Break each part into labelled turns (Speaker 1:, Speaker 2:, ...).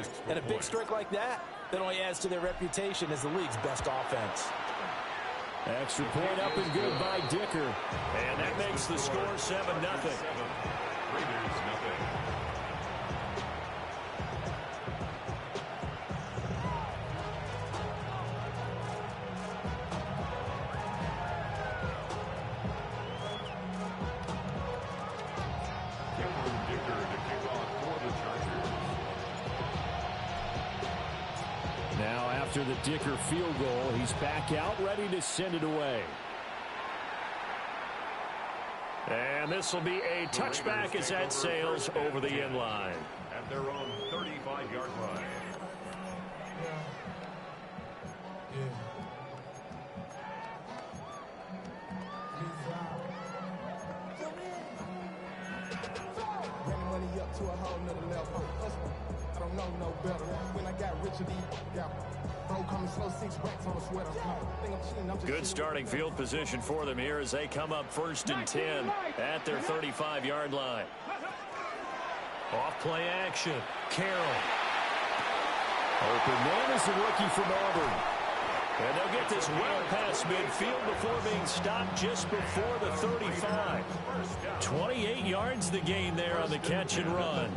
Speaker 1: series. And a big streak like that only adds to their reputation as the league's best offense.
Speaker 2: Extra point up and good by Dicker.
Speaker 3: And that makes the score 7-0.
Speaker 4: Raiders, nothing.
Speaker 2: Now after the Dicker field goal, he's back out ready to send it away.
Speaker 3: And this will be a touchback as that sails over the end line.
Speaker 4: At their own 35-yard line.
Speaker 5: Up to a whole nother level. I don't know no better. When I got rich, bro coming slow, 6 racks on a sweater. Think I'm cheating, I'm just
Speaker 3: Good starting field position for them here as they come up 1st and 10 at their 35-yard line. Off play action. Carroll.
Speaker 2: Open man is the rookie from Auburn.
Speaker 3: And they'll get this well past midfield before being stopped just before the 35. 28 yards the gain there on the catch and run.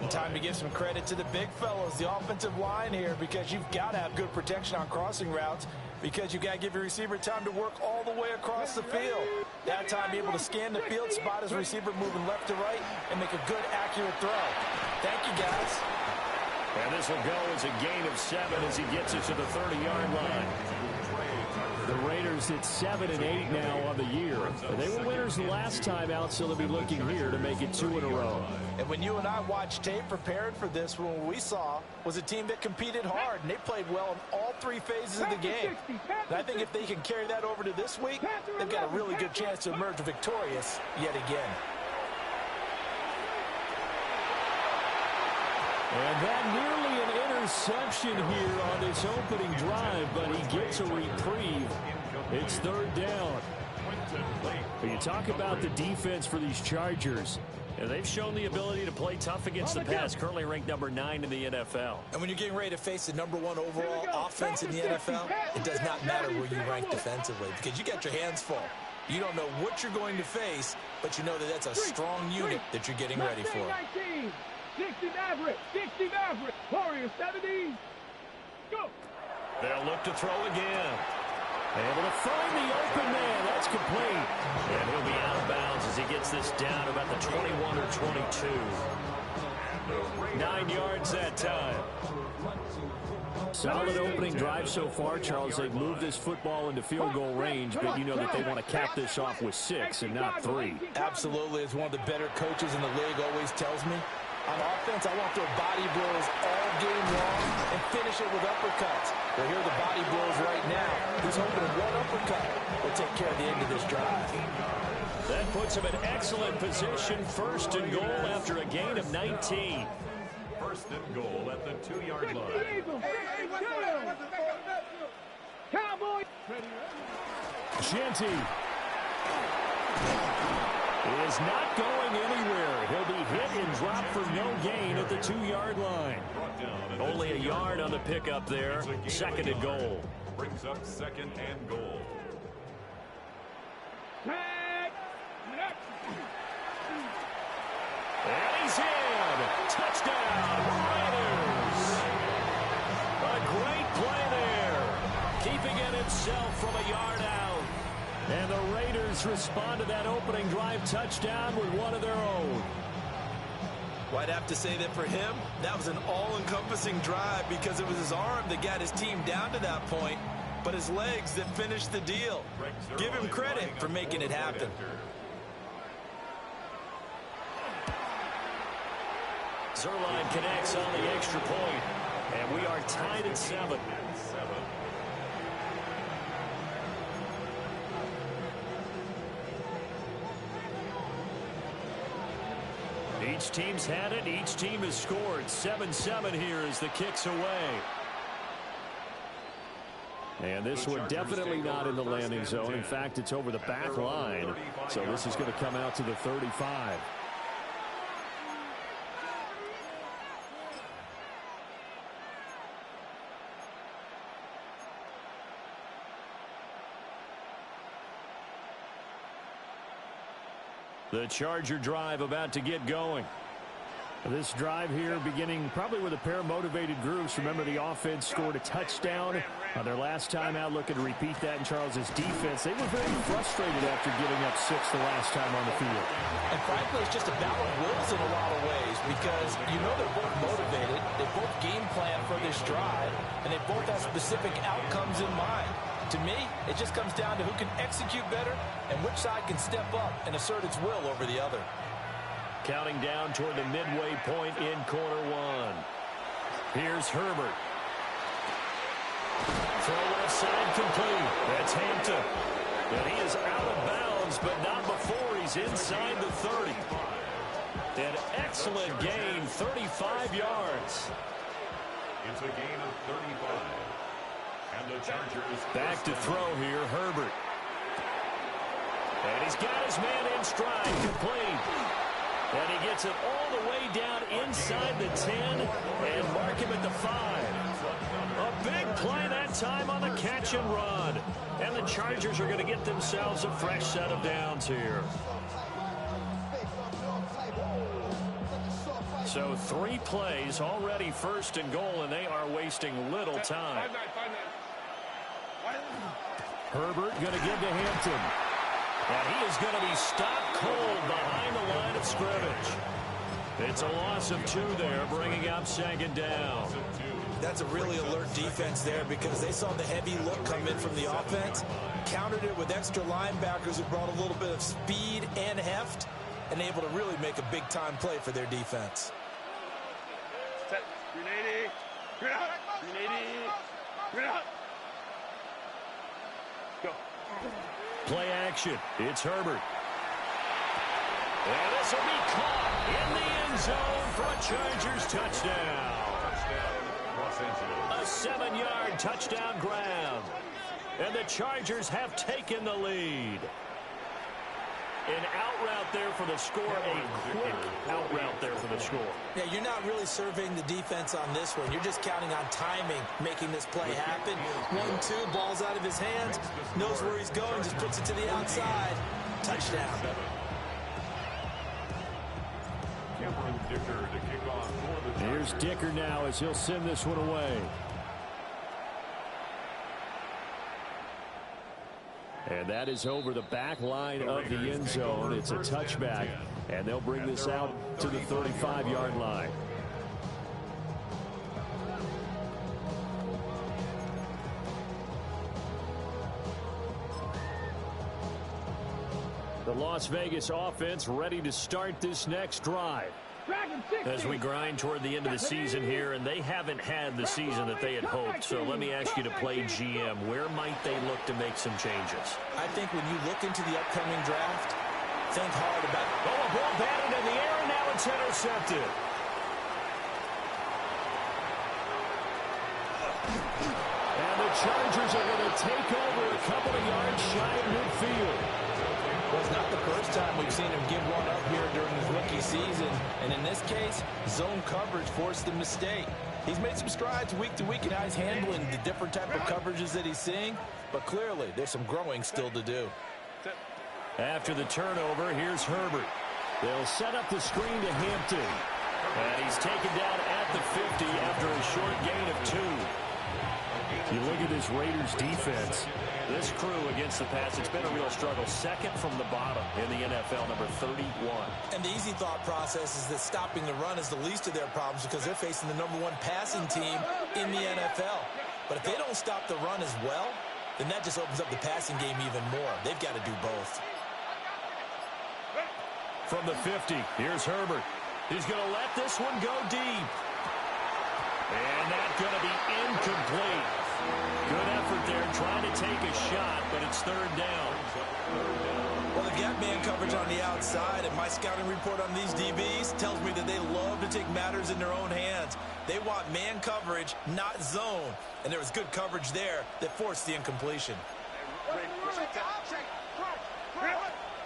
Speaker 1: Time to give some credit to the big fellows, the offensive line here, because you've got to have good protection on crossing routes, because you've got to give your receiver time to work all the way across the field. That time be able to scan the field, spot his receiver moving left to right, and make a good, accurate throw. Thank you, guys.
Speaker 3: And this will go as a gain of 7 as he gets it to the 30-yard line.
Speaker 2: The Raiders at 7-8 now on the year. They were winners the last time out, so they'll be looking here to make it 2 in a row.
Speaker 1: And when you and I watched tape preparing for this, what we saw was a team that competed hard, and they played well in all 3 phases of the game. And I think if they can carry that over to this week, they've got a really good chance to emerge victorious yet again.
Speaker 2: And that nearly an interception here on this opening drive, but he gets a reprieve. It's 3rd down. But you talk about the defense for these Chargers.
Speaker 3: And they've shown the ability to play tough against the pass, currently ranked number 9 in the NFL.
Speaker 1: And when you're getting ready to face the number 1 overall offense in the NFL, it does not matter where you rank defensively, because you got your hands full. You don't know what you're going to face, but you know that that's a strong unit that you're getting ready for.
Speaker 6: 60 Maverick, Warriors 70. Go.
Speaker 3: They'll look to throw again.
Speaker 2: Able to find the open man. That's complete.
Speaker 3: And he'll be out of bounds as he gets this down about the 21 or 22. 9 yards that time.
Speaker 2: Solid opening drive so far, Charles. They've moved this football into field goal range, but you know that they want to cap this off with 6 and not 3.
Speaker 1: Absolutely. As one of the better coaches in the league always tells me, on offense, I want to throw body blows all game long and finish it with uppercuts. Well, here are the body blows right now. He's hoping one uppercut will take care of the end of this drive.
Speaker 3: That puts him in excellent position. 1st and goal after a gain of 19.
Speaker 4: 1st and goal at the 2-yard line.
Speaker 6: Cowboy.
Speaker 2: Shanty is not going anywhere. He'll be hit and dropped for no gain at the 2-yard line.
Speaker 3: Only a yard on the pickup there. 2nd and goal.
Speaker 4: Brings up 2nd and goal.
Speaker 3: And he's in. Touchdown, Raiders. A great play there. Keeping it himself from a yard out.
Speaker 2: And the Raiders respond to that opening drive touchdown with one of their own.
Speaker 1: Well, I'd have to say that for him, that was an all-encompassing drive because it was his arm that got his team down to that point, but his legs that finished the deal. Give him credit for making it happen.
Speaker 3: Zuerlein connects on the extra point, and we are tied at 7. Each team's had it. Each team has scored. 7-7 here as the kick's away.
Speaker 2: And this one definitely not in the landing zone. In fact, it's over the back line. So this is going to come out to the 35.
Speaker 3: The Charger drive about to get going.
Speaker 2: This drive here beginning probably with a pair of motivated groups. Remember, the offense scored a touchdown on their last time out. Looking to repeat that in Charles's defense. They were very frustrated after giving up 6 the last time on the field.
Speaker 1: And frankly, it's just a battle of wills in a lot of ways because you know they're both motivated. They both game plan for this drive, and they both have specific outcomes in mind. To me, it just comes down to who can execute better and which side can step up and assert its will over the other.
Speaker 3: Counting down toward the midway point in quarter one. Here's Herbert. Throw left side complete. That's Hampton. And he is out of bounds, but not before he's inside the 30. An excellent gain, 35 yards.
Speaker 4: It's a gain of 35. And the Chargers
Speaker 3: back to throw here, Herbert. And he's got his man in stride, complete. And he gets it all the way down inside the 10 and mark him at the 5. A big play that time on the catch and run. And the Chargers are going to get themselves a fresh set of downs here. So 3 plays already first and goal, and they are wasting little time.
Speaker 2: Herbert going to give to Hampton.
Speaker 3: And he is going to be stopped cold behind the line of scrimmage. It's a loss of 2 there, bringing up second down.
Speaker 1: That's a really alert defense there because they saw the heavy look come in from the offense, countered it with extra linebackers who brought a little bit of speed and heft, and able to really make a big-time play for their defense.
Speaker 6: Go.
Speaker 3: Play action. It's Herbert. And this will be caught in the end zone for a Chargers touchdown. A 7-yard touchdown grab. And the Chargers have taken the lead. An out route there for the score. A quick out route there for the score.
Speaker 1: Yeah, you're not really surveying the defense on this one. You're just counting on timing, making this play happen. 1-2, ball's out of his hands. Knows where he's going, just puts it to the outside. Touchdown.
Speaker 2: Here's Dicker now as he'll send this one away. And that is over the back line of the end zone. It's a touchback, and they'll bring this out to the 35-yard line. The Las Vegas offense ready to start this next drive. As we grind toward the end of the season here, and they haven't had the season that they had hoped. So let me ask you to play GM. Where might they look to make some changes?
Speaker 1: I think when you look into the upcoming draft, think hard about it.
Speaker 3: Oh, a ball batted in the air, and now it's intercepted.
Speaker 2: And the Chargers are going to take over a couple of yards shy of midfield.
Speaker 1: Well, it's not the first time we've seen him give one up here during his rookie season. And in this case, zone coverage forced the mistake. He's made some strides week to week in how he's handling the different type of coverages that he's seeing. But clearly, there's some growing still to do.
Speaker 3: After the turnover, here's Herbert.
Speaker 2: They'll set up the screen to Hampton.
Speaker 3: And he's taken down at the 50 after a short gain of 2.
Speaker 2: You look at this Raiders defense.
Speaker 3: This crew against the pass, it's been a real struggle. Second from the bottom in the NFL, number 31.
Speaker 1: And the easy thought process is that stopping the run is the least of their problems because they're facing the #1 passing team in the NFL. But if they don't stop the run as well, then that just opens up the passing game even more. They've got to do both.
Speaker 3: From the 50, here's Herbert. He's going to let this one go deep. And that's going to be incomplete. Good effort there trying to take a shot, but it's third down.
Speaker 1: Well, they've got man coverage on the outside, and my scouting report on these DBs tells me that they love to take matters in their own hands. They want man coverage, not zone. And there was good coverage there that forced the incompletion.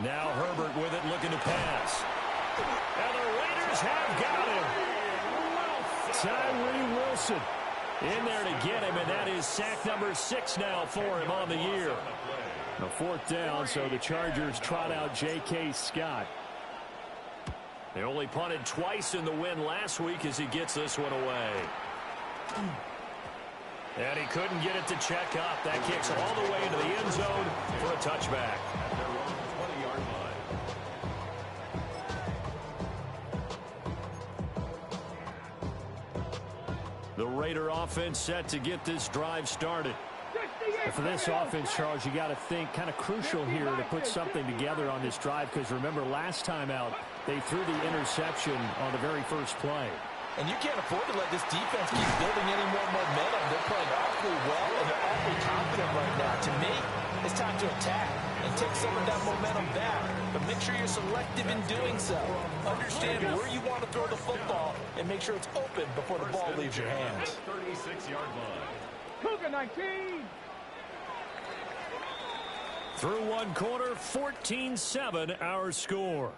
Speaker 3: Now Herbert with it, looking to pass. And the Raiders have got him.
Speaker 2: Tyree Wilson
Speaker 3: in there to get him, and that is sack number 6 now for him on the year.
Speaker 2: A 4th down, so the Chargers trot out J.K. Scott.
Speaker 3: They only punted twice in the win last week as he gets this one away. And he couldn't get it to check up. That kicks all the way into the end zone for a touchback.
Speaker 4: At their own 20-yard line.
Speaker 3: The Raider offense set to get this drive started.
Speaker 2: And for this offense, Charles, you got to think kind of crucial here to put something together on this drive, because remember last time out they threw the interception on the very first play.
Speaker 1: And you can't afford to let this defense keep building any more momentum. They're playing awfully well, and they're awfully confident right now. To me, it's time to attack and take some of that momentum back. But make sure you're selective in doing so. Understand where you want to throw the football and make sure it's open before the ball leaves your hands.
Speaker 4: 36-yard line.
Speaker 5: Cougar 19.
Speaker 3: Through one quarter, 14-7 our score.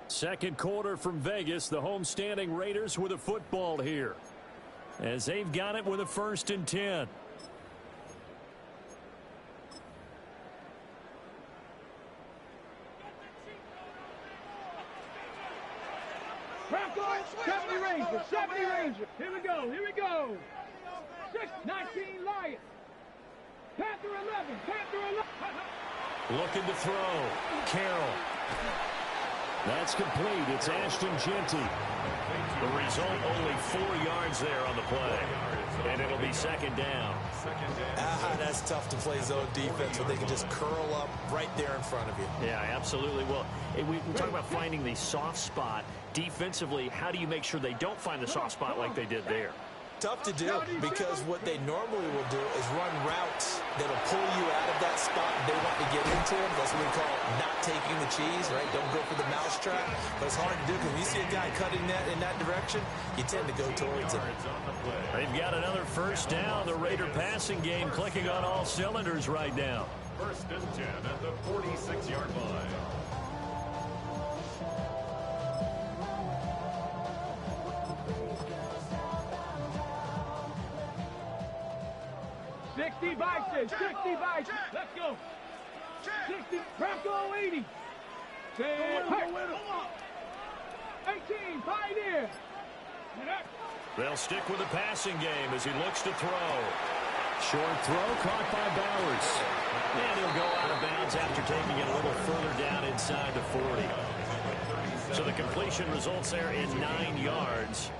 Speaker 3: Second quarter from Vegas, the homestanding Raiders with a football here, as they've got it with a 1st and 10.
Speaker 5: Bronco, 70 Ranger, 70 Ranger. Here we go, here we go. 19 Lions. Panther 11, Panther 11.
Speaker 3: Looking to throw. Carroll. That's complete. It's Ashton Jeanty. The result, only 4 yards there on the play. And it'll be 2nd down.
Speaker 1: That's tough to play zone defense when they can just curl up right there in front of you.
Speaker 3: Yeah, absolutely. Well, we talk about finding the soft spot. Defensively, how do you make sure they don't find the soft spot like they did there?
Speaker 1: Tough to do, because what they normally will do is run routes that'll pull you out of that spot they want to get into. That's what we call not taking the cheese, right? Don't go for the mousetrap. But it's hard to do, because when you see a guy cutting that in that direction, you tend to go towards it.
Speaker 3: They've got another 1st down. The Raider passing game clicking on all cylinders right now.
Speaker 4: 1st and 10 at the 46-yard line.
Speaker 5: 60 Vices, 60 Vices. Let's go. 60, Bronco 80. 18, Pioneer.
Speaker 3: They'll stick with the passing game as he looks to throw.
Speaker 2: Short throw caught by Bowers.
Speaker 3: And he'll go out of bounds after taking it a little further down inside the 40. So the completion results there in 9 yards.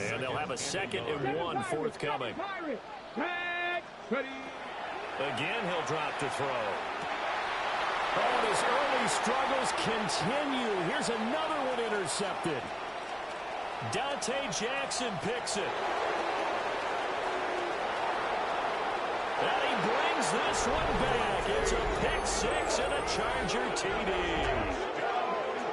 Speaker 3: And they'll have a 2nd and 1 forthcoming. Again, he'll drop to throw.
Speaker 2: Oh, his early struggles continue. Here's another one intercepted.
Speaker 3: Dante Jackson picks it. And he brings this one back. It's a pick 6 and a Charger TD.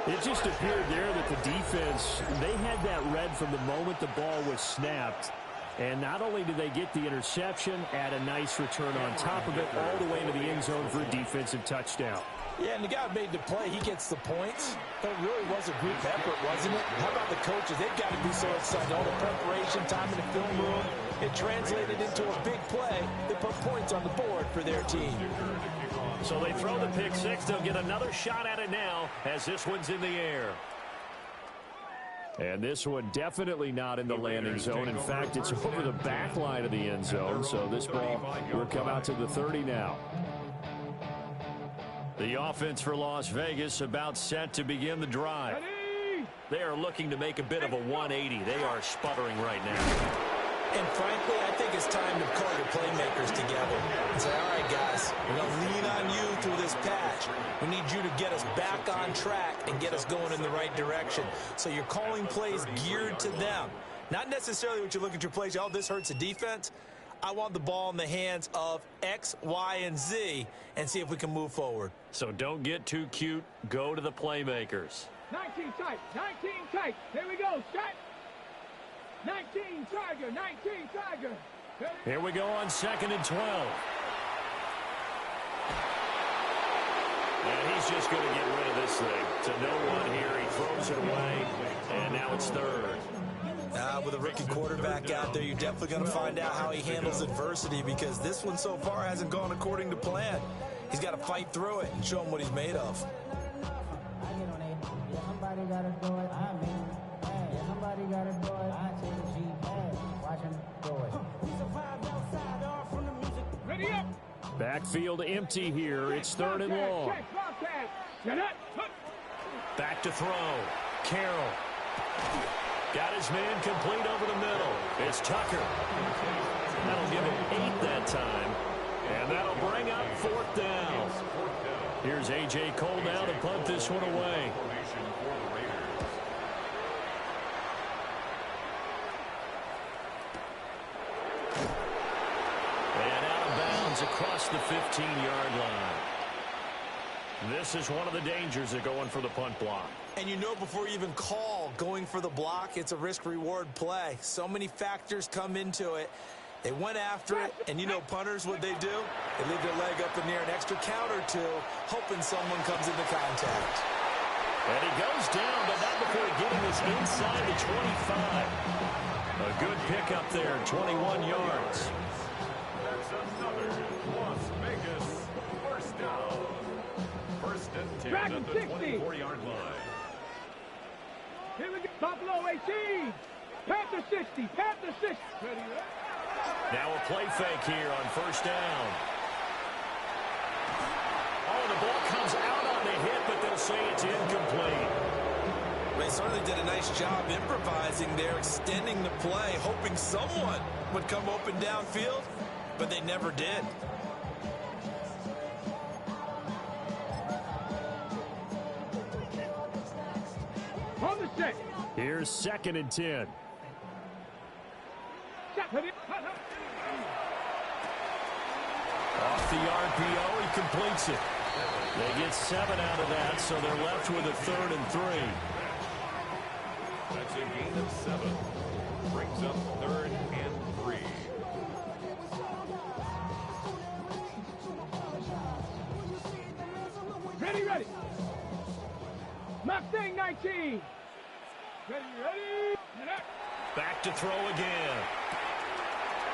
Speaker 2: It just appeared there that the defense, they had that read from the moment the ball was snapped. And not only did they get the interception, add a nice return on top of it, all the way into the end zone for a defensive touchdown.
Speaker 1: Yeah, and the guy made the play. He gets the points. But it really was a group effort, wasn't it? How about the coaches? They've got to be so excited. All the preparation, time in the film room. It translated into a big play. They put points on the board for their team.
Speaker 3: So they throw the pick 6. They'll get another shot at it now as this one's in the air.
Speaker 2: And this one definitely not in the landing zone. In fact, it's over the back line of the end zone. So this ball will come out to the 30 now.
Speaker 3: The offense for Las Vegas about set to begin the drive. They are looking to make a bit of a 180. They are sputtering right now.
Speaker 1: And frankly, I think it's time to call your playmakers together and say, all right, guys, we're going to lean on you through this patch. We need you to get us back on track and get us going in the right direction. So you're calling plays geared to them. Not necessarily what you look at your plays, oh, this hurts the defense. I want the ball in the hands of X, Y, and Z and see if we can move forward.
Speaker 3: So don't get too cute. Go to the playmakers.
Speaker 5: 19 tight, 19 tight. Here we go, Scott. 19 Tiger, 19 Tiger.
Speaker 3: Here we go on 2nd and 12. And he's just going to get rid of this thing. To no one here. He throws it away. And now it's 3rd.
Speaker 1: With a rookie quarterback out there, you're definitely going to find out how he handles adversity, because this one so far hasn't gone according to plan. He's got to fight through it and show him what he's made of.
Speaker 7: Somebody gotta do it. I mean, hey, somebody gotta do it. I take the G, hey, watch him do it. We survived outside, all from the music.
Speaker 5: Ready up.
Speaker 2: Backfield empty here. It's third and long.
Speaker 3: Back to throw. Carroll. Got his man complete over the middle. It's Tucker. That'll give him 8 that time. And that'll bring up fourth down. Here's A.J. Cole now to punt this one away. And out of bounds across the 15-yard line. This is one of the dangers of going for the punt block.
Speaker 1: And you know before you even call going for the block, it's a risk-reward play. So many factors come into it. They went after it, and you know punters, what they do? They leave their leg up in the air an extra count or two, hoping someone comes into contact.
Speaker 3: And he goes down, but not before getting this inside the 25. A good pickup there, 21 yards.
Speaker 4: That's another Las Vegas first down. First and 10 at the 24-yard line.
Speaker 5: Here we go. Buffalo 18. Panther 60. Panther 60. Ready, right?
Speaker 3: Now a play fake here on first down. Oh, the ball comes out on the hit, but they'll say it's incomplete.
Speaker 1: They certainly did a nice job improvising there, extending the play, hoping someone would come open downfield, but they never did.
Speaker 5: On the set.
Speaker 2: Here's 2nd and 10.
Speaker 3: Off the RPO, he completes it. They get 7 out of that, so they're left with a 3rd and 3.
Speaker 4: That's a gain of 7. Brings up 3rd and 3.
Speaker 5: Ready, ready. Mustang 19. Ready, ready.
Speaker 3: Back to throw again.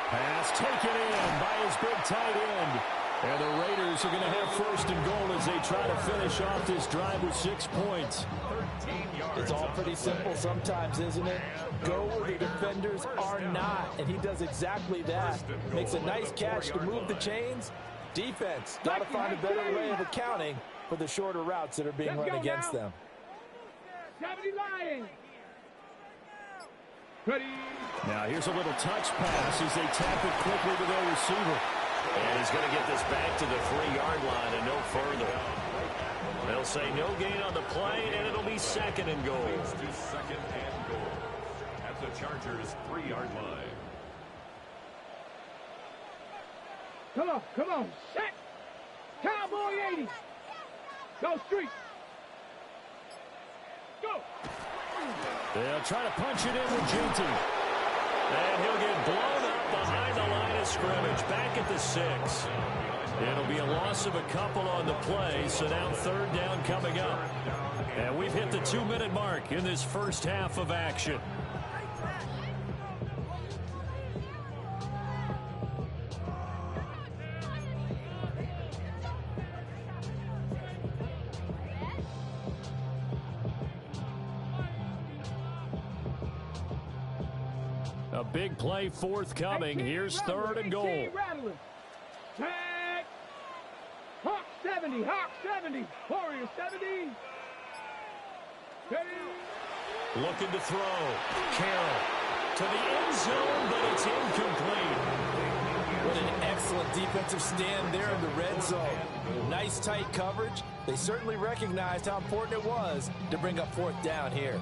Speaker 2: Pass taken in by his big tight end. And the Raiders are going to have 1st and goal as they try to finish off this drive with 6 points.
Speaker 4: 13 yards.
Speaker 1: It's all pretty simple sometimes, isn't it? Go where the defenders are not, and he does exactly that. Makes a nice catch to move the chains. Defense, got to find a better way of accounting for the shorter routes that are being run against them.
Speaker 5: 70 Lions. Ready.
Speaker 2: Now here's a little touch pass as they tap it quickly to their receiver.
Speaker 3: And he's going to get this back to the 3-yard line and no further. They'll say no gain on the play, and it'll be 2nd and goal.
Speaker 4: Moves to 2nd and goal at the Chargers' 3-yard line.
Speaker 5: Come on. Set. Cowboy 80. Go street. Go.
Speaker 2: They'll try to punch it in with JT.
Speaker 3: And he'll get blown up behind the line of scrimmage, back at the 6. It'll be a loss of a couple on the play, so now 3rd down coming up. And we've hit the 2-minute mark in this first half of action.
Speaker 2: A big play forthcoming. Here's 3rd and goal.
Speaker 5: Tag. Hawk 70. Hawk 70. Warrior 70.
Speaker 3: Looking to throw. Carroll to the end zone, but it's incomplete.
Speaker 1: What an excellent defensive stand there in the red zone. Nice tight coverage. They certainly recognized how important it was to bring up 4th down here.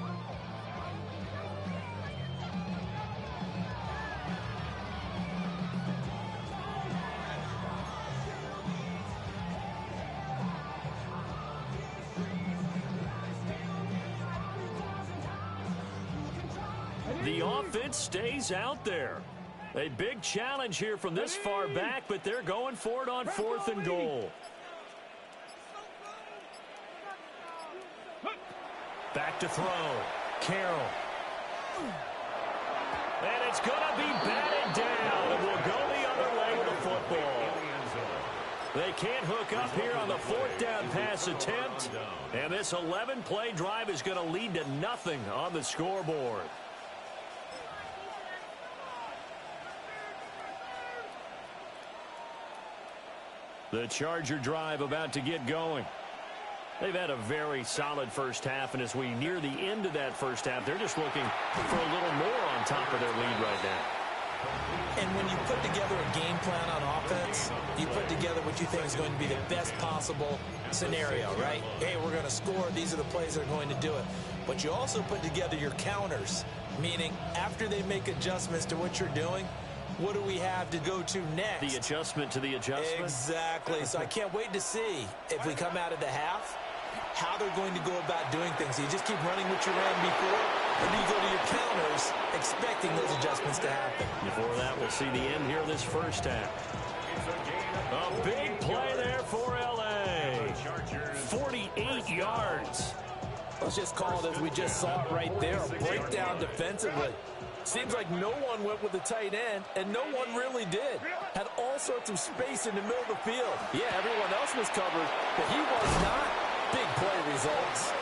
Speaker 3: The offense stays out there. A big challenge here from this far back, but they're going for it on 4th and goal. Back to throw. Carroll. And it's going to be batted down, and we'll go the other way with the football. They can't hook up here on the fourth down pass attempt. And this 11-play drive is going to lead to nothing on the scoreboard. The Charger drive about to get going. They've had a very solid first half, and as we near the end of that first half, they're just looking for a little more on top of their lead right now.
Speaker 1: And when you put together a game plan on offense, you put together what you think is going to be the best possible scenario, right? Hey, we're going to score. These are the plays that are going to do it. But you also put together your counters, meaning after they make adjustments to what you're doing, what do we have to go to next?
Speaker 3: The adjustment to the adjustment?
Speaker 1: Exactly. So I can't wait to see if we come out of the half, how they're going to go about doing things. Do you just keep running what you ran before, or do you go to your counters expecting those adjustments to happen?
Speaker 3: Before that, we'll see the end here of this first half. A big play there for L.A. 48 yards.
Speaker 1: Let's just call it as we just saw it right there, a breakdown defensively. Seems like no one went with the tight end, and no one really did. Had all sorts of space in the middle of the field. Yeah, everyone else was covered, but he was not. Big play results.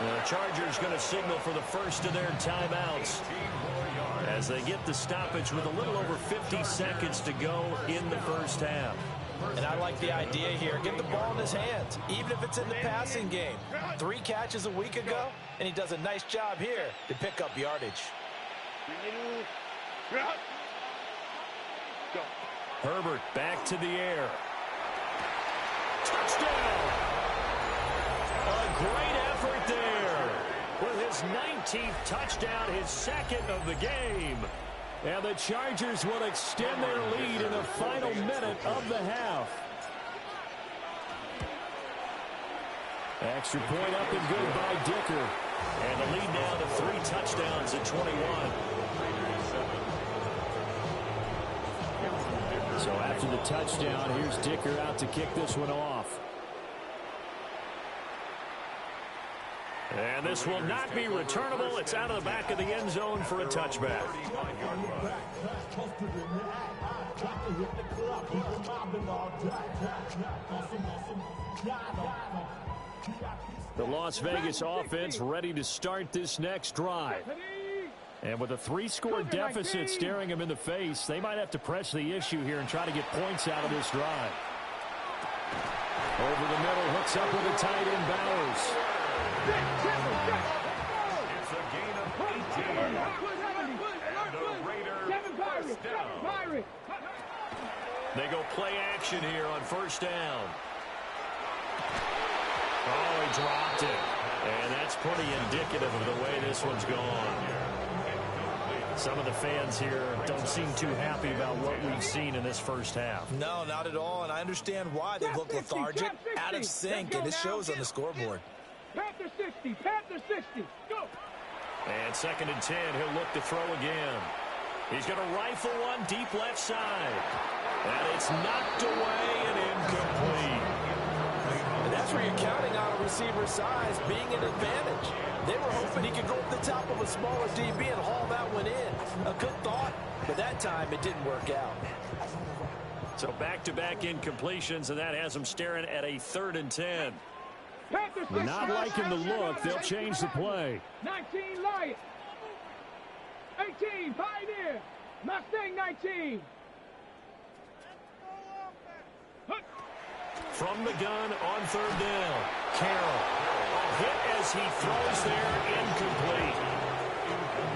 Speaker 3: The Chargers going to signal for the first of their timeouts as they get the stoppage with a little over 50 seconds to go in the first half.
Speaker 1: And I like the idea here. Get the ball in his hands, even if it's in the passing game. 3 catches a week ago, and he does a nice job here to pick up yardage.
Speaker 3: Herbert back to the air. Touchdown! A great effort there with his 19th touchdown, his second of the game.
Speaker 2: And the Chargers will extend their lead in the final minute of the half. Extra point up and good by Dicker.
Speaker 3: And the lead now to 3 touchdowns at 21.
Speaker 2: So after the touchdown, here's Dicker out to kick this one off.
Speaker 3: And this will not be returnable. It's out of the back of the end zone for a touchback.
Speaker 2: The Las Vegas offense ready to start this next drive. And with a 3-score deficit staring them in the face, they might have to press the issue here and try to get points out of this drive. Over the middle, hooks up with a tight end, Bowers.
Speaker 4: It's a gain of 18. And the Raiders first down.
Speaker 3: They go play action here on first down. Oh, he dropped it. And that's pretty indicative of the way this one's gone. Some of the fans here don't seem too happy about what we've seen in this first half.
Speaker 1: No, not at all, and I understand why. They look lethargic, out of sync, and it shows on the scoreboard.
Speaker 5: Panther 60, Panther 60, go!
Speaker 3: And 2nd and 10, he'll look to throw again. He's going to rifle one deep left side. And it's knocked away and incomplete.
Speaker 1: And that's where you're counting on a receiver's size being an advantage. They were hoping he could go up the top of a smaller DB and haul that one in. A good thought, but that time it didn't work out.
Speaker 3: So back-to-back incompletions, and that has them staring at a 3rd and 10.
Speaker 2: Not liking the look. They'll change the play.
Speaker 5: 19, Lion. 18, Pioneer. Mustang 19.
Speaker 3: From the gun on 3rd down. Carroll. A hit as he throws there, incomplete.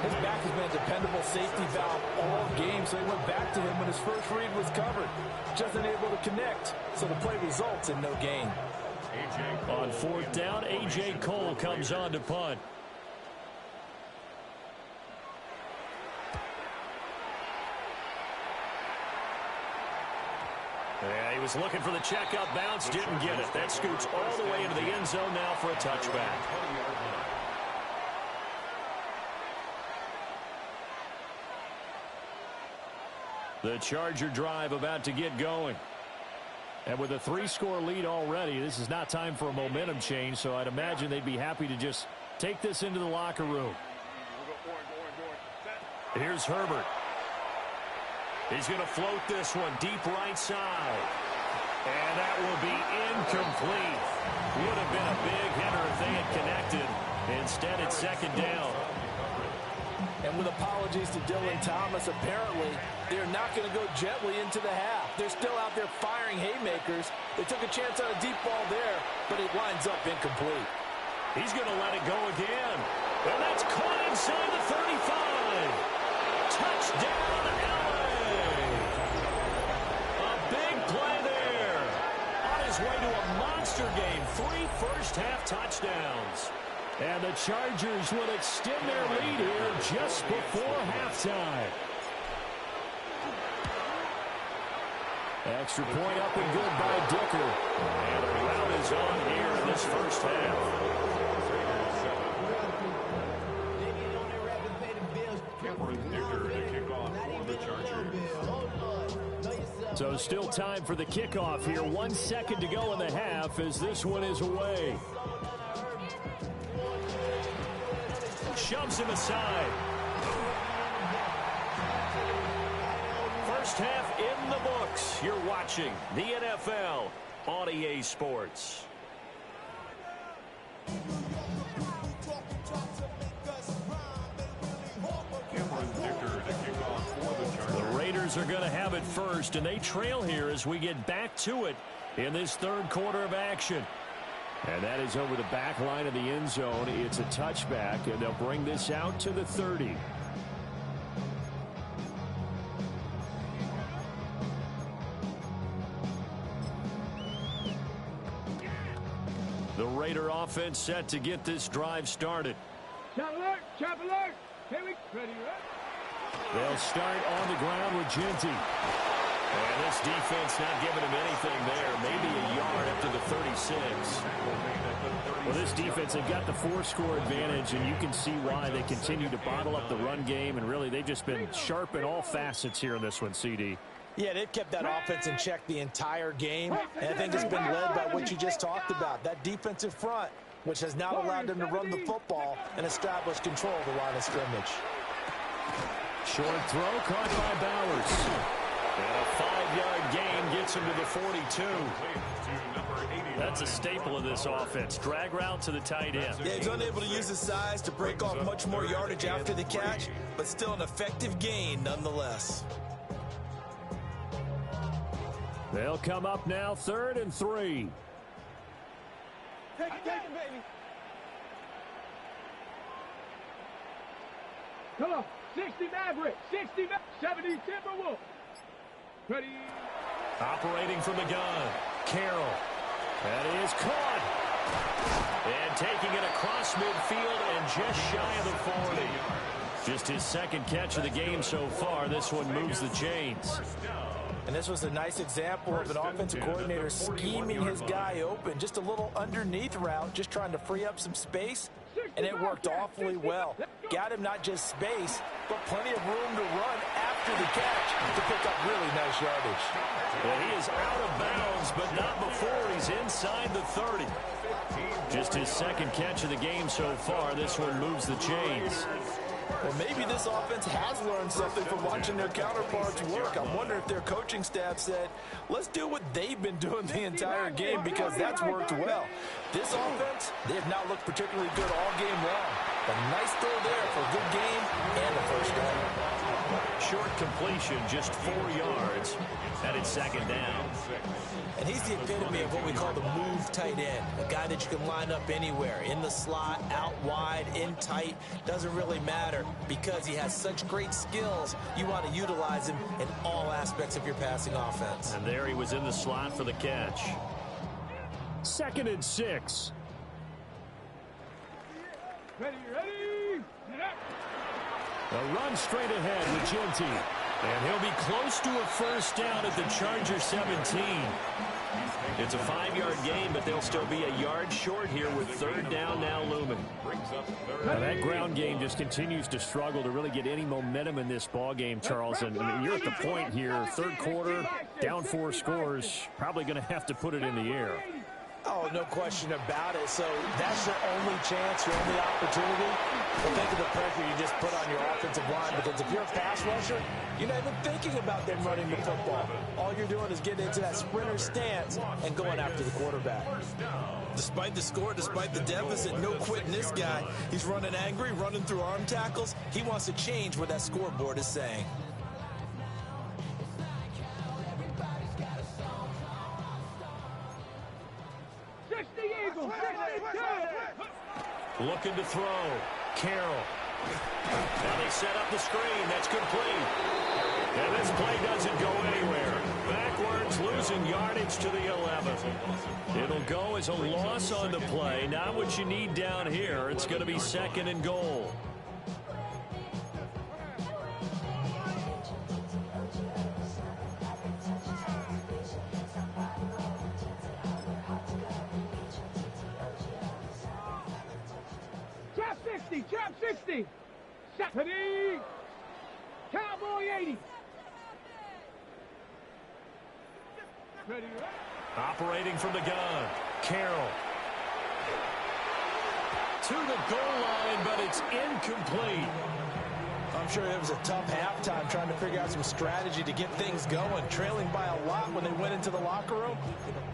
Speaker 1: His back has been a dependable safety valve all game, so he went back to him when his first read was covered. Just unable to connect, so the play results in no gain.
Speaker 3: On 4th down, A.J. Cole comes on to punt. Yeah, he was looking for the checkup bounce, didn't get it. That scoots all the way into the end zone now for a touchback.
Speaker 2: The Charger drive about to get going. And with a 3-score lead already, this is not time for a momentum change, so I'd imagine they'd be happy to just take this into the locker room.
Speaker 3: Here's Herbert. He's going to float this one deep right side. And that will be incomplete. Would have been a big hitter if they had connected. Instead, it's second down.
Speaker 1: And with apologies to Dylan Thomas, apparently they're not going to go gently into the half. They're still out there firing haymakers. They took a chance on a deep ball there, but it winds up incomplete.
Speaker 3: He's going to let it go again. And that's caught inside the 35. Touchdown, LA. A big play there. On his way to a monster game. 3 first-half touchdowns.
Speaker 2: And the Chargers will extend their lead here just before halftime. Extra point up and good by Dicker.
Speaker 3: And the rout is on here in this first half.
Speaker 4: Cameron Dicker to kick off for the Chargers.
Speaker 2: So still time for the kickoff here. 1 second to go in the half as this one is away.
Speaker 3: Shoves him aside. First half in the books. You're watching the NFL on EA Sports. The Raiders are going to have it first, and they trail here as we get back to it in this third quarter of action.
Speaker 2: And that is over the back line of the end zone. It's a touchback, and they'll bring this out to the 30.
Speaker 3: The Raider offense set to get this drive started.
Speaker 5: Chop alert! Chop alert! Here we ready, right?
Speaker 2: They'll start on the ground with Genty.
Speaker 3: And this defense not giving him anything there. Maybe a yard up to the 36.
Speaker 2: Well, this defense, they've got the 4-score advantage, and you can see why they continue to bottle up the run game. And really, they've just been sharp in all facets here in this one, CD.
Speaker 1: Yeah, they've kept that offense in check the entire game. And I think it's been led by what you just talked about, that defensive front, which has now allowed them to run the football and establish control of the line of scrimmage.
Speaker 2: Short throw caught by Bowers.
Speaker 3: And a 5-yard gain gets him to the 42. That's a staple of this offense. Drag route to the tight end.
Speaker 1: Yeah, he's unable to use his size to break off much more yardage after the catch, but still an effective gain nonetheless.
Speaker 2: They'll come up now, 3rd and 3.
Speaker 5: Take it, baby. Come on. 60 Maverick. 60 70 Timberwolf. Ready.
Speaker 3: Operating from the gun. Carroll.
Speaker 2: That is caught.
Speaker 3: And taking it across midfield and just shy of the 40. Just his second catch of the game so far. This one moves the chains.
Speaker 1: And this was a nice example of an offensive coordinator scheming his guy open. Just a little underneath route, just trying to free up some space. And it worked awfully well. Got him not just space, but plenty of room to run after the catch to pick up really nice yardage.
Speaker 3: Well, he is out of bounds, but not before he's inside the 30. Just his second catch of the game so far. This one moves the chains.
Speaker 1: Well, maybe this offense has learned something from watching their counterparts work. I'm wondering if their coaching staff said, let's do what they've been doing the entire game, because that's worked well. This offense, they have not looked particularly good all game long. But nice throw there for a good game and a first down.
Speaker 3: Short completion, just 4 yards. And it's second down.
Speaker 1: And he's the epitome of what we call the move tight end. A guy that you can line up anywhere, in the slot, out wide, in tight. Doesn't really matter because he has such great skills. You want to utilize him in all aspects of your passing offense.
Speaker 3: And there he was in the slot for the catch.
Speaker 2: 2nd and 6.
Speaker 5: Ready.
Speaker 2: A run straight ahead with Genty.
Speaker 3: And he'll be close to a first down at the Charger 17. It's a 5-yard gain, but they'll still be a yard short here with third down now looming.
Speaker 2: Now that ground game just continues to struggle to really get any momentum in this ball game, Charles. And I mean, you're at the point here, third quarter, down 4 scores, probably going to have to put it in the air.
Speaker 1: Oh, no question about it. So that's your only chance, your only opportunity. Well, think of the pressure you just put on your offensive line, because if you're a pass rusher, you're not even thinking about them running the football. All you're doing is getting into that sprinter stance and going after the quarterback. Despite the score, despite the deficit, no quitting this guy. He's running angry, running through arm tackles. He wants to change what that scoreboard is saying.
Speaker 3: Looking to throw. Carroll. Now they set up the screen. That's complete. And this play doesn't go anywhere. Backwards, losing yardage to the 11. It'll go as a loss on the play. Not what you need down here. It's going to be 2nd and goal.
Speaker 5: Trap 60. Stephanie. Cowboy 80. Ready.
Speaker 3: Operating from the gun. Carroll. To the goal line, but it's incomplete.
Speaker 1: I'm sure it was a tough halftime trying to figure out some strategy to get things going, trailing by a lot when they went into the locker room.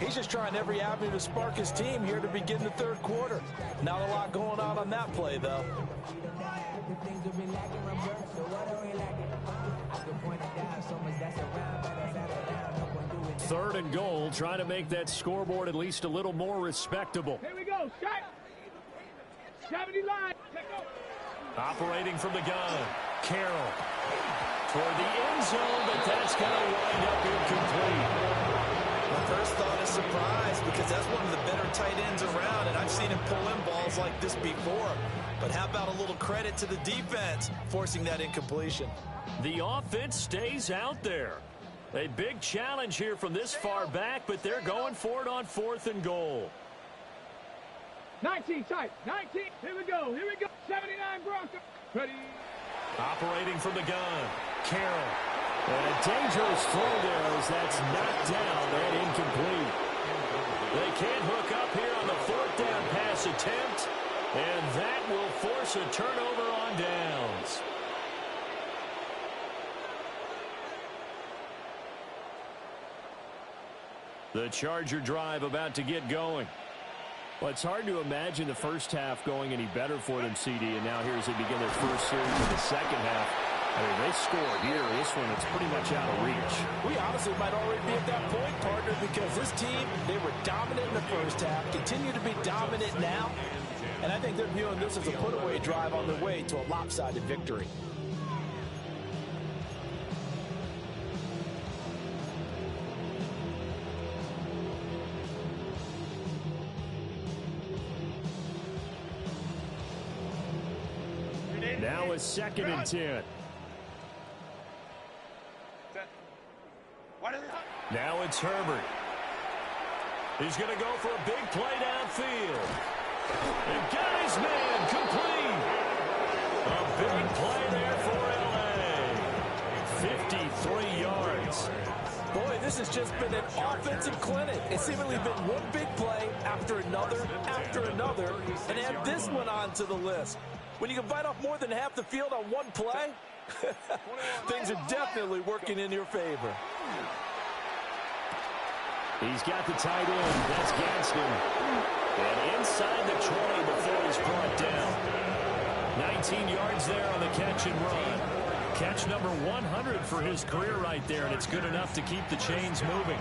Speaker 1: He's just trying every avenue to spark his team here to begin the 3rd quarter. Not a lot going on that play, though.
Speaker 3: 3rd and goal, trying to make that scoreboard at least a little more respectable.
Speaker 5: Here we go, Scott. 70 line.
Speaker 3: Operating from the gun. Carroll. Toward the end zone, but that's going to wind up incomplete.
Speaker 1: My first thought is surprise, because that's one of the better tight ends around, and I've seen him pull in balls like this before. But how about a little credit to the defense forcing that incompletion?
Speaker 3: The offense stays out there. A big challenge here from this far back, but they're going for it on 4th and goal.
Speaker 5: 19 tight. 19. Here we go. 79 Broncos. Ready.
Speaker 3: Operating from the gun. Carroll. And a dangerous throw there as that's knocked down and incomplete. They can't hook up here on the 4th down pass attempt, and that will force a turnover on downs. The Charger drive about to get going.
Speaker 2: Well, it's hard to imagine the first half going any better for them, CD, and now here as they begin their first series in the second half. I mean, they scored here. This one, it's pretty much out of reach.
Speaker 1: We honestly might already be at that point, partner, because this team, they were dominant in the first half, continue to be dominant now, and I think they're viewing this as a put-away drive on their way to a lopsided victory.
Speaker 2: Now it's 2nd and 10.
Speaker 3: Now it's Herbert. He's going to go for a big play downfield. And got his man complete. A big play there for LA. 53 yards.
Speaker 1: Boy, this has just been an offensive clinic. It's seemingly been one big play after another, and add this one onto the list. When you can bite off more than half the field on one play, things are definitely working in your favor.
Speaker 2: He's got the tight end. That's Gadsden.
Speaker 3: And inside the 20 before he's brought down. 19 yards there on the catch and run. Catch number 100 for his career right there, and it's good enough to keep the chains moving.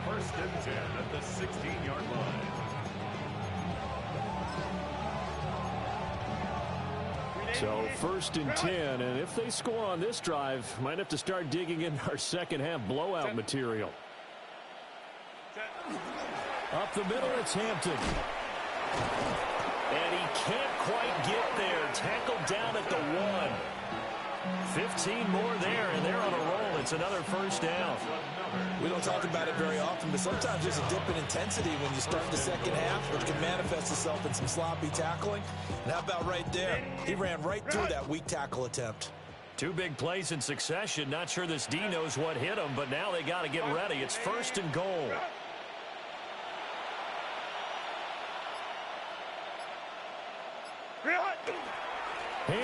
Speaker 4: 1st and 10 at the 16-yard line.
Speaker 2: So 1st and 10, and if they score on this drive, might have to start digging in our second half blowout material.
Speaker 3: Up the middle, it's Hampton. And he can't quite get there. Tackled down at the 1. 15 more there, and they're on a roll. It's another 1st down.
Speaker 1: We don't talk about it very often, but sometimes there's a dip in intensity when you start the second half, which can manifest itself in some sloppy tackling. And how about right there? He ran right through that weak tackle attempt.
Speaker 3: 2 big plays in succession. Not sure this D knows what hit him, but now they got to get ready. It's 1st and goal.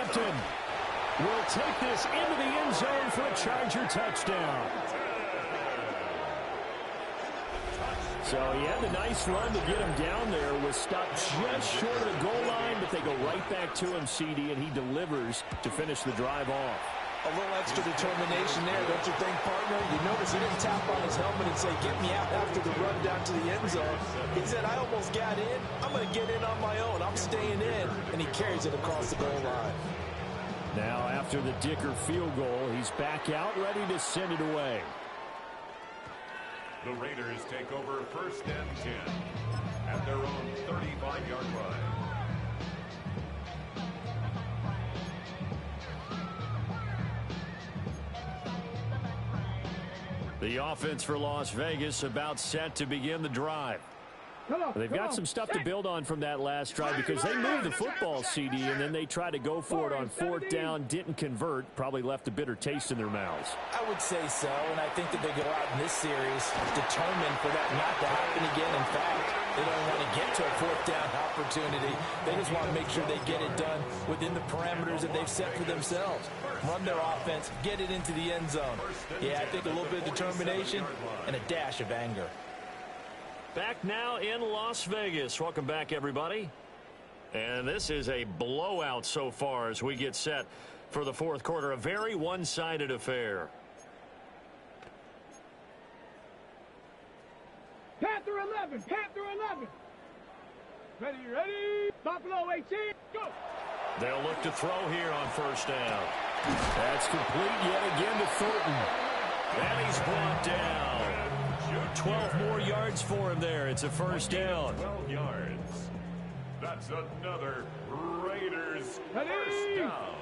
Speaker 2: Hampton will take this into the end zone for a Charger touchdown. So he had a nice run to get him down there. Was stopped just short of the goal line, but they go right back to him, CD, and he delivers to finish the drive off.
Speaker 1: A little extra determination there, don't you think, partner? You notice he didn't tap on his helmet and say, get me out after the run down to the end zone. He said, I almost got in. I'm going to get in on my own. I'm staying in. And he carries it across the goal line.
Speaker 2: Now, after the Dicker field goal, he's back out, ready to send it away.
Speaker 4: The Raiders take over 1st and 10 at their own 35-yard line.
Speaker 3: The offense for Las Vegas about set to begin the drive.
Speaker 2: They've got some stuff to build on from that last drive because they moved the football, CD, and then they tried to go for it on 4th down, didn't convert, probably left a bitter taste in their mouths.
Speaker 1: I would say so, and I think that they go out in this series determined for that not to happen again. In fact, they don't want to get to a 4th down opportunity. They just want to make sure they get it done within the parameters that they've set for themselves. Run their offense, get it into the end zone. Yeah, I think a little bit of determination and a dash of anger.
Speaker 3: Back now in Las Vegas. Welcome back, everybody. And this is a blowout so far as we get set for the 4th quarter. A very one-sided affair.
Speaker 5: Panther 11, Panther 11. Ready, ready. Buffalo 18, go.
Speaker 3: They'll look to throw here on 1st down.
Speaker 2: That's complete yet again to Thornton.
Speaker 3: And he's brought down. 12 more yards for him there. It's a 1st down.
Speaker 4: 12 yards. That's another Raiders 1st down.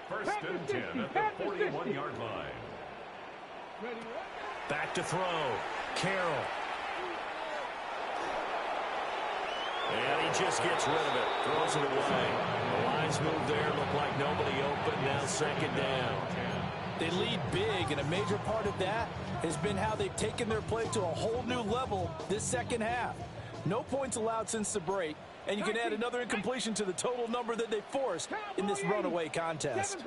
Speaker 4: 1st and 10 at the 41-yard line.
Speaker 5: Ready,
Speaker 3: back to throw. Carroll. And he just gets rid of it. Throws it away. The lines move there. Look like nobody open. Now 2nd down.
Speaker 1: They lead big, and a major part of that has been how they've taken their play to a whole new level this second half. No points allowed since the break, and you can add another incompletion to the total number that they forced in this runaway contest.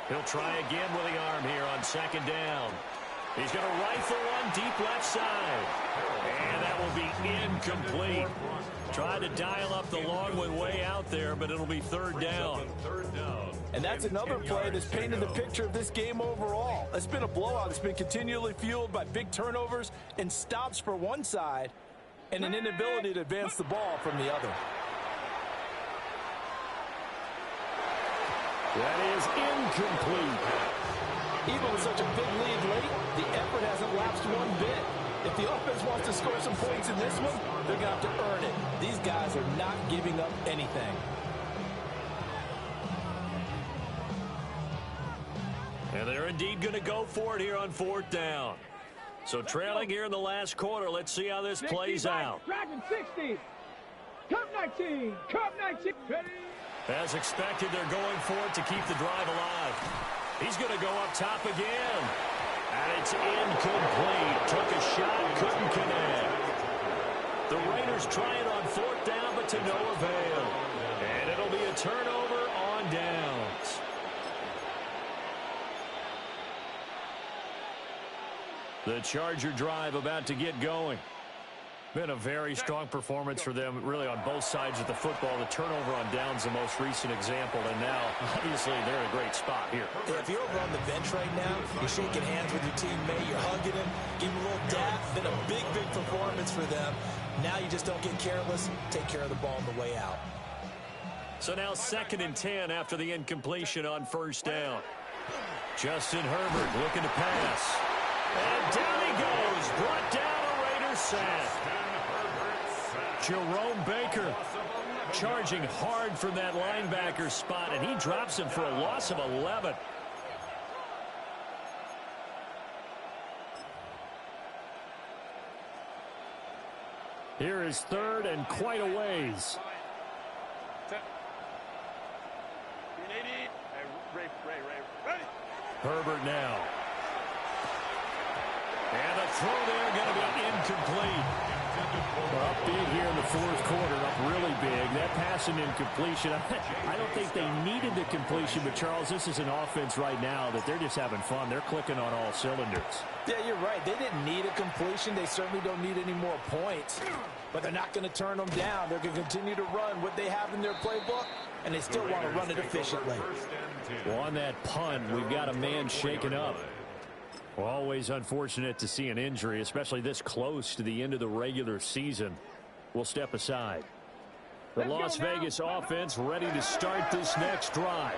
Speaker 3: He'll try again with the arm here on 2nd down. He's going to rifle one deep left side. And that will be incomplete. Tried to dial up the long one way out there, but it'll be 3rd down.
Speaker 1: And that's another play that's painted the picture of this game overall. It's been a blowout. It's been continually fueled by big turnovers and stops for one side and an inability to advance the ball from the other.
Speaker 2: That is incomplete.
Speaker 1: Even with such a big lead late, the effort hasn't lapsed one bit. If the offense wants to score some points in this one, they're going to have to earn it. These guys are not giving up anything.
Speaker 3: And they're indeed going to go for it here on 4th down. So trailing here in the last quarter. Let's see how this plays out.
Speaker 5: Dragon 60. Cup 19. Cup 19. Ready.
Speaker 3: As expected, they're going for it to keep the drive alive. He's going to go up top again. And it's incomplete. Took a shot, couldn't connect. The Raiders try it on 4th down, but to no avail. And it'll be a turnover on downs. The Charger drive about to get going. Been a very strong performance for them, really, on both sides of the football. The turnover on downs, the most recent example, and now, obviously, they're in a great spot here.
Speaker 1: Yeah, if you're over on the bench right now, you're shaking hands with your teammate, you're hugging him, giving him a little dap. Been a big, big performance for them. Now you just don't get careless. Take care of the ball on the way out.
Speaker 3: So now 2nd and 10 after the incompletion on 1st down. Justin Herbert looking to pass. And down he goes. Brought down a Raiders sack. Jerome Baker charging hard from that linebacker spot, and he drops him for a loss of 11.
Speaker 2: Here is 3rd and quite a ways.
Speaker 3: Herbert now. And the throw there going to be incomplete.
Speaker 2: Up big here in the fourth quarter, up really big. That pass and incompletion, I don't think they needed the completion, but Charles, this is an offense right now that they're just having fun. They're clicking on all cylinders.
Speaker 1: Yeah, you're right. They didn't need a completion. They certainly don't need any more points, but they're not going to turn them down. They're going to continue to run what they have in their playbook, and they still want to run it efficiently.
Speaker 2: Well, on that punt, we've got a man shaken up. Well, always unfortunate to see an injury, especially this close to the end of the regular season. We'll step aside. The Las Vegas offense ready to start this next drive.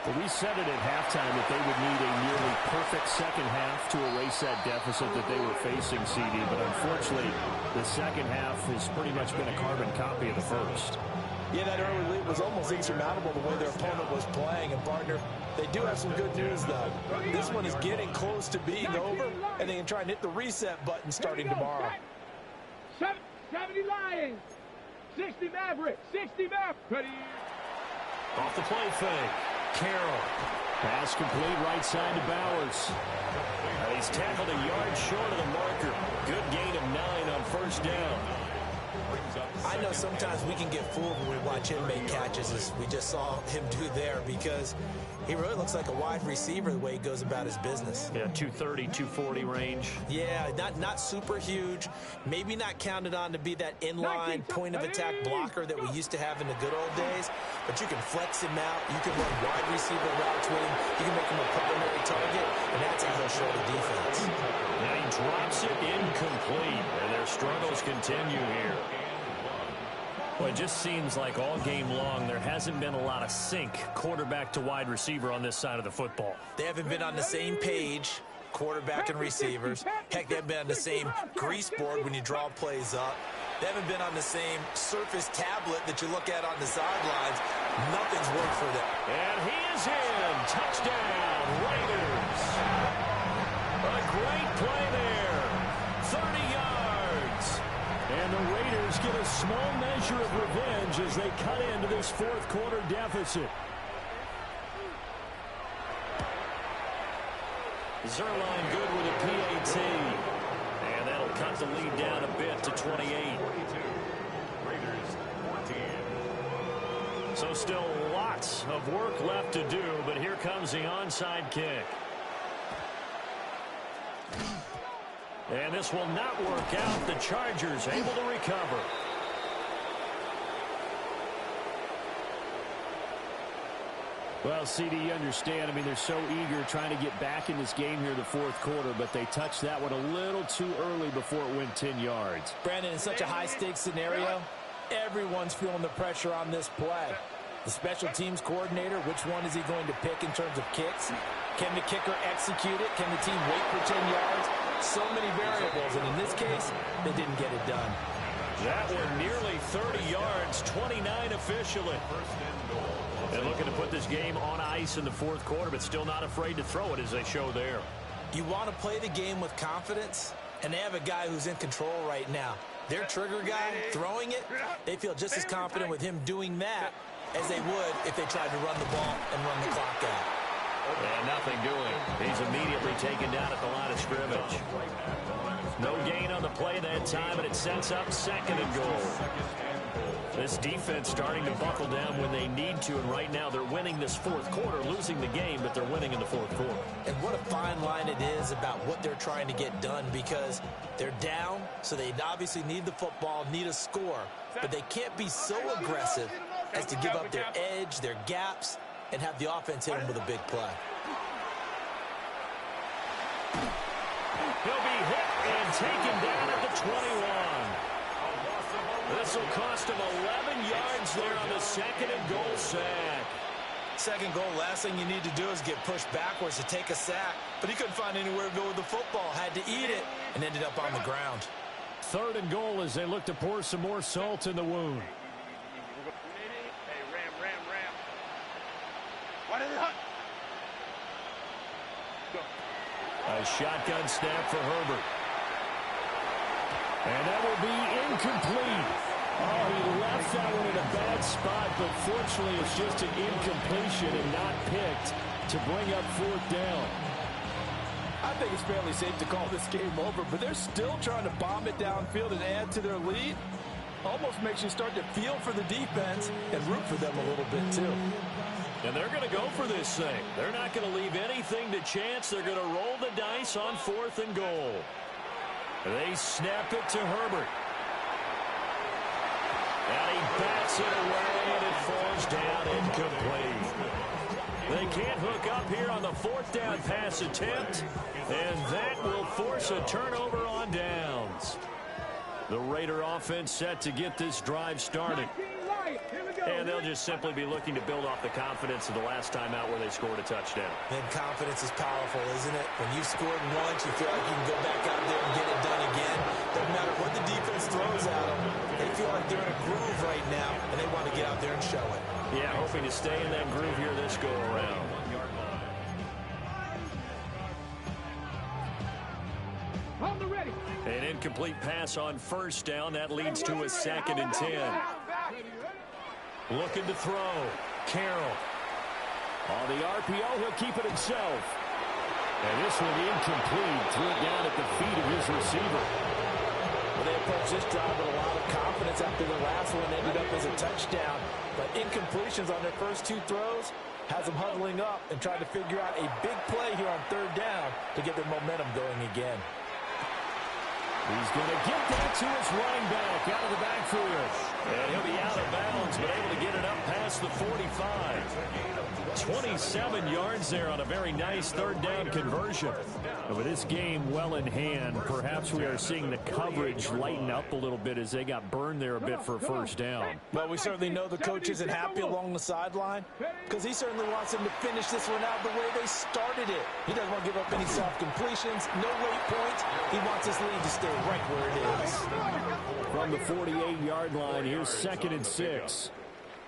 Speaker 2: Well, we said it at halftime that they would need a nearly perfect second half to erase that deficit that they were facing, CD. But unfortunately, the second half has pretty much been a carbon copy of the first.
Speaker 1: Yeah, that early lead was almost insurmountable the way their opponent was playing. And, partner, they do have some good news, though. This one is getting close to being over, and they can try and hit the reset button starting tomorrow.
Speaker 5: 70 Lions, 60 Mavericks, 60 Mavericks. Ready?
Speaker 2: Off the play fake. Carroll. Pass complete right side to Bowers. And he's tackled a yard short of the marker. Good gain of 9 on first down.
Speaker 1: I know sometimes we can get fooled when we watch him make catches, as we just saw him do there, because he really looks like a wide receiver the way he goes about his business.
Speaker 2: Yeah, 230, 240 range.
Speaker 1: Yeah, not super huge. Maybe not counted on to be that inline point-of-attack blocker that we used to have in the good old days, but you can flex him out. You can run wide receiver routes with him. You can make him a primary target, and that's how he'll show the defense.
Speaker 2: Now he drops it incomplete, and their struggles continue here. Well, it just seems like all game long there hasn't been a lot of sync quarterback to wide receiver on this side of the football.
Speaker 1: They haven't been on the same page, quarterback and receivers. Heck, they haven't been on the same grease board when you draw plays up. They haven't been on the same Surface tablet that you look at on the sidelines. Nothing's worked for them.
Speaker 2: And he is in. Touchdown, Raiders. A great play there. 30 yards. And the Raiders get a small measure of revenge as they cut into this fourth quarter deficit. Zerline good with a PAT. And that'll cut the lead down a bit to 28.
Speaker 4: Raiders 14.
Speaker 2: So still lots of work left to do, but here comes the onside kick. And this will not work out. The Chargers able to recover. Well, CD, you understand. I mean, they're so eager trying to get back in this game here in the fourth quarter, but they touched that one a little too early before it went 10 yards.
Speaker 1: Brandon, in such a high-stakes scenario, everyone's feeling the pressure on this play. The special teams coordinator, which one is he going to pick in terms of kicks? Can the kicker execute it? Can the team wait for 10 yards? So many variables, and in this case, they didn't get it done.
Speaker 2: That one nearly 30 yards, 29 officially. And looking to put this game on ice in the fourth quarter, but still not afraid to throw it as they show there.
Speaker 1: You want to play the game with confidence, and they have a guy who's in control right now. Their trigger guy throwing it, they feel just as confident with him doing that as they would if they tried to run the ball and run the clock out.
Speaker 2: And nothing doing. He's immediately taken down at the line of scrimmage. No gain on the play that time, and it sets up second and goal. This defense starting to buckle down when they need to, and right now they're winning this fourth quarter, losing the game, but they're winning in the fourth quarter.
Speaker 1: And what a fine line it is about what they're trying to get done, because they're down, so they obviously need the football, need a score, but they can't be so aggressive as to give up their edge, their gaps, and have the offense hit them with a big play.
Speaker 2: He'll be hit and taken down at the 21. This will cost him 11 yards there on the second and goal sack.
Speaker 1: Second goal, last thing you need to do is get pushed backwards to take a sack. But he couldn't find anywhere to go with the football, had to eat it, and ended up on the ground.
Speaker 2: Third and goal as they look to pour some more salt in the wound.
Speaker 6: Hey, Ram. What is it?
Speaker 2: A shotgun snap for Herbert. And that will be incomplete. Oh, he left that one in a bad spot, but fortunately it's just an incompletion and not picked to bring up fourth down.
Speaker 1: I think it's fairly safe to call this game over, but they're still trying to bomb it downfield and add to their lead. Almost makes you start to feel for the defense and root for them a little bit, too.
Speaker 3: And they're going to go for this thing. They're not going to leave anything to chance. They're going to roll the dice on 4th and goal. They snap it to Herbert. And he bats it away, and it falls down incomplete. They can't hook up here on the 4th down pass attempt, and that will force a turnover on downs. The Raider offense set to get this drive started. And they'll just simply be looking to build off the confidence of the last time out where they scored a touchdown.
Speaker 1: And confidence is powerful, isn't it? When you've scored once, you feel like you can go back out there and get it done again. Doesn't matter what the defense throws at them. They feel like they're in a groove right now, and they want to get out there and show it.
Speaker 3: Yeah, hoping to stay in that groove here this go-around.
Speaker 5: On the ready.
Speaker 3: An incomplete pass on 1st down. That leads to a 2nd and 10. Looking to throw. Carroll.
Speaker 2: On the RPO, he'll keep it himself. And this one incomplete. Threw it down at the feet of his receiver.
Speaker 1: Well, they approached this drive with a lot of confidence after the last one ended up as a touchdown. But incompletions on their first 2 throws has them huddling up and trying to figure out a big play here on 3rd down to get their momentum going again.
Speaker 2: He's going to get that to his running back out of the backfield.
Speaker 3: And he'll be out of bounds, but able to get it up past the 45. 27 yards there on a very nice 3rd down conversion.
Speaker 2: And with this game well in hand, perhaps we are seeing the coverage lighten up a little bit as they got burned there a bit for 1st down.
Speaker 1: Well, we certainly know the coach isn't happy along the sideline because he certainly wants them to finish this one out the way they started it. He doesn't want to give up any soft completions, no late points. He wants his lead to stay right where it is.
Speaker 2: From the 48-yard line, here's 2nd and 6.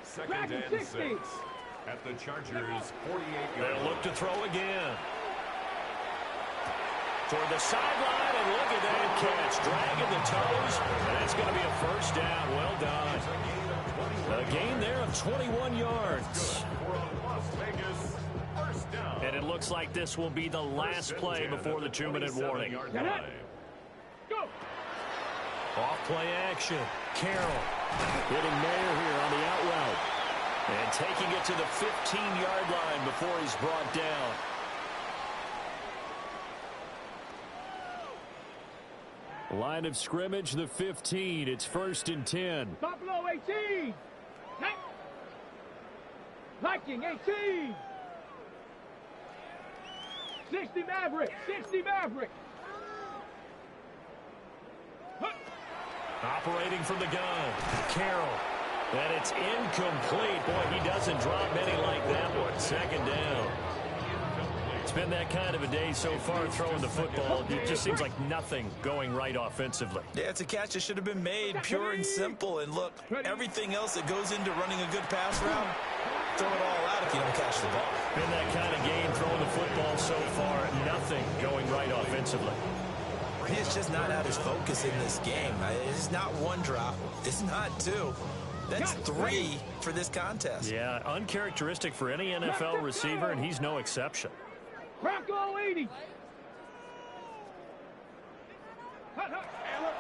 Speaker 4: 2nd and 6 at the Chargers' 48-yard line.
Speaker 3: They'll look to throw again. Toward the sideline, and look at that catch. Dragging the toes, and it's going to be a 1st down. Well done. A gain there of 21 yards. And it looks like this will be the last play before the 2-minute warning. Off play action. Carroll
Speaker 2: Hitting Mayer here on the out route.
Speaker 3: and taking it to the 15-yard line before he's brought down.
Speaker 2: Line of scrimmage, the 15. It's 1st and 10.
Speaker 5: Buffalo 18. Viking 18. 60 Maverick. 60 Maverick.
Speaker 3: Operating from the gun. Carroll. And it's incomplete. Boy, he doesn't drop many like that one. 2nd down. It's been that kind of a day so far throwing the football. It just seems like nothing going right offensively.
Speaker 1: Yeah, it's a catch that should have been made, pure and simple. And look, everything else that goes into running a good pass route, throw it all out if you don't catch the ball.
Speaker 3: Been that kind of game throwing the football so far. Nothing going right offensively.
Speaker 1: He's just not out his focus in this game. It's not one drop. It's not two. That's 3 for this contest.
Speaker 3: Yeah, uncharacteristic for any NFL receiver, and he's no exception.
Speaker 5: Bronco 80.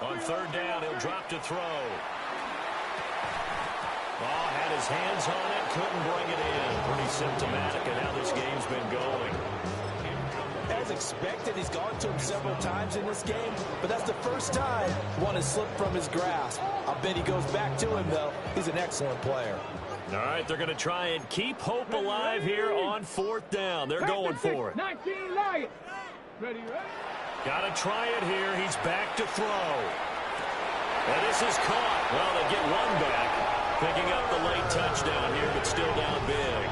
Speaker 3: On 3rd down, he'll drop to throw. Oh, had his hands on it, couldn't bring it in. Pretty symptomatic of how this game's been going.
Speaker 1: As expected, he's gone to him several times in this game, but that's the first time one has slipped from his grasp. I'll bet he goes back to him, though. He's an excellent player.
Speaker 3: All right, they're going to try and keep hope alive here on 4th down. They're going for it.
Speaker 5: 19 Lions. Ready, ready?
Speaker 3: Got to try it here. He's back to throw. And this is caught. Well, they get one back. Picking up the late touchdown here, but still down big.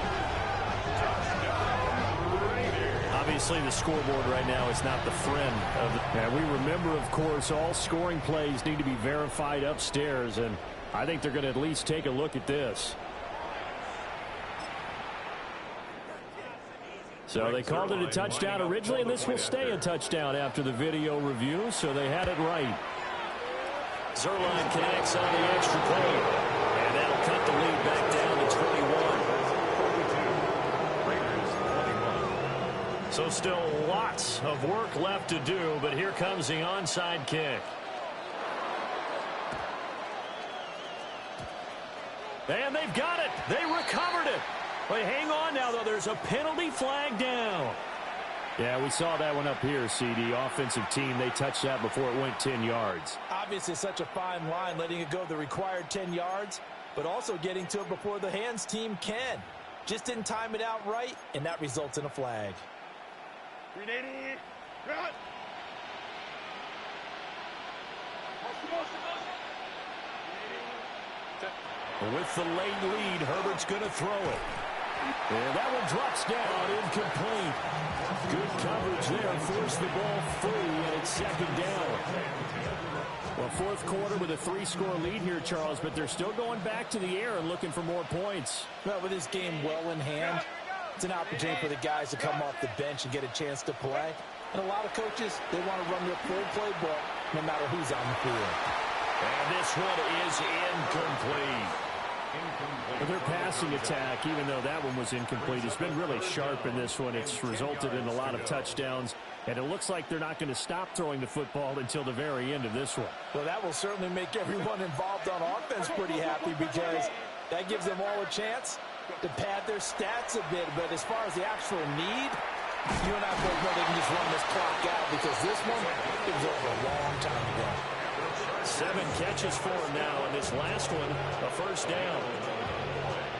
Speaker 2: Obviously, the scoreboard right now is not the friend of the... And we remember, of course, all scoring plays need to be verified upstairs, and I think they're going to at least take a look at this. So they called it a touchdown originally, and this will stay a touchdown after the video review, so they had it right.
Speaker 3: Zuerlein connects on the extra point, and that'll cut the lead back down to 21. So still lots of work left to do, but here comes the onside kick. And they've got it. They recovered it. But hang on now, though. There's a penalty flag down.
Speaker 2: Yeah, we saw that one up here, CD. Offensive team, they touched that before it went 10 yards.
Speaker 1: Obviously such a fine line, letting it go the required 10 yards, but also getting to it before the hands team can. Just didn't time it out right, and that results in a flag.
Speaker 6: 380, run!
Speaker 2: With the late lead, Herbert's going to throw it. And that one drops down, incomplete. Good coverage there, forced the ball free, and it's second down. Well, fourth quarter with a 3-score lead here, Charles, but they're still going back to the air and looking for more points.
Speaker 1: Well, with this game well in hand, it's an opportunity for the guys to come off the bench and get a chance to play. And a lot of coaches, they want to run their full playbook no matter who's on the field.
Speaker 3: And this one is incomplete.
Speaker 2: But their passing attack, even though that one was incomplete, has been really sharp in this one. It's resulted in a lot of touchdowns, and it looks like they're not going to stop throwing the football until the very end of this one.
Speaker 1: Well, that will certainly make everyone involved on offense pretty happy, because that gives them all a chance to pad their stats a bit. But as far as the actual need, you and I both know they can just run this clock out, because this one, it was over a long time ago.
Speaker 3: 7 catches for him now, and this last one, a first down.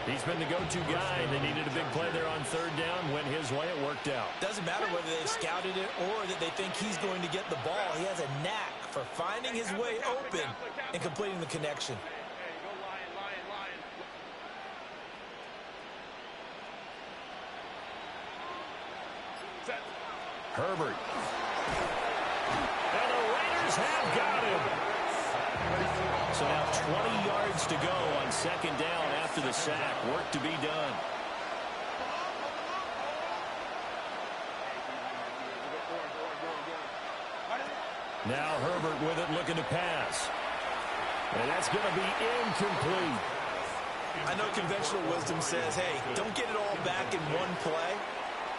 Speaker 3: He's been the go-to guy. They needed a big play there on third down. Went his way. It worked out.
Speaker 1: Doesn't matter whether they scouted it or that they think he's going to get the ball. He has a knack for finding his way open and completing the connection.
Speaker 3: Herbert. And the Raiders have got him. So now 20 yards to go on second down after the sack. Work to be done. Now Herbert with it, looking to pass. And that's going to be incomplete.
Speaker 1: I know conventional wisdom says, hey, don't get it all back in one play.